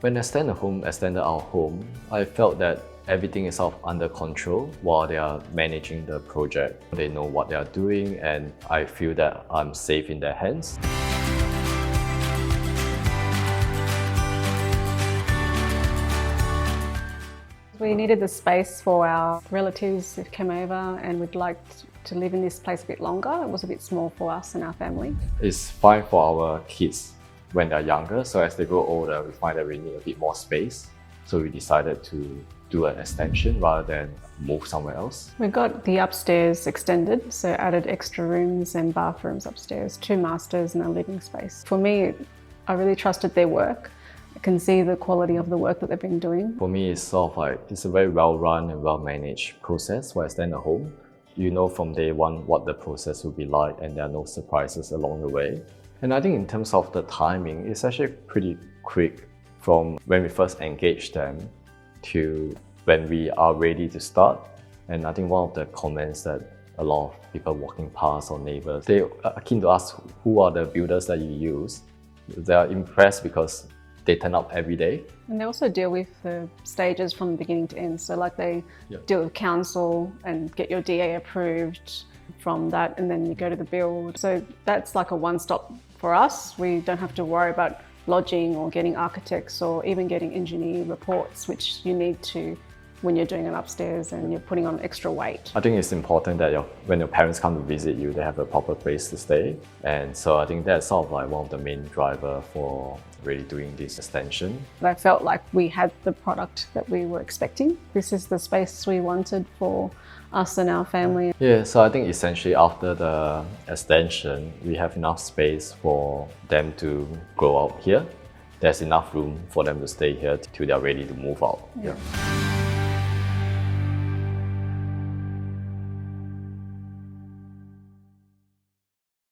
When ExtendAHome extended our home, I felt that everything is sort of under control while they are managing the project. They know what they are doing, and I feel that I'm safe in their hands. We needed the space for our relatives who came over, and we'd like to live in this place a bit longer. It was a bit small for us and our family. It's fine for our kids when they're younger, so as they grow older, we find that we need a bit more space. So we decided to do an extension rather than move somewhere else. We got the upstairs extended, so added extra rooms and bathrooms upstairs, 2 masters and a living space. For me, I really trusted their work. I can see the quality of the work that they've been doing. For me, it's sort of like, it's a very well-run and well-managed process for ExtendAHome. You know from day one what the process will be like, and there are no surprises along the way. And I think in terms of the timing, it's actually pretty quick from when we first engage them to when we are ready to start. And I think one of the comments that a lot of people walking past or neighbors, they are keen to ask who are the builders that you use. They are impressed because they turn up every day. And they also deal with the stages from beginning to end. So like they deal with council and get your DA approved from that, and then you go to the build. So that's like a one-stop for us. We don't have to worry about lodging or getting architects or even getting engineer reports, which you need to when you're doing it upstairs and you're putting on extra weight. I think it's important that when your parents come to visit you, they have a proper place to stay. And so I think that's sort of like one of the main drivers for really doing this extension. I felt like we had the product that we were expecting. This is the space we wanted for us and our family. Yeah, so I think essentially after the extension, we have enough space for them to grow up here. There's enough room for them to stay here till they're ready to move out. Yeah.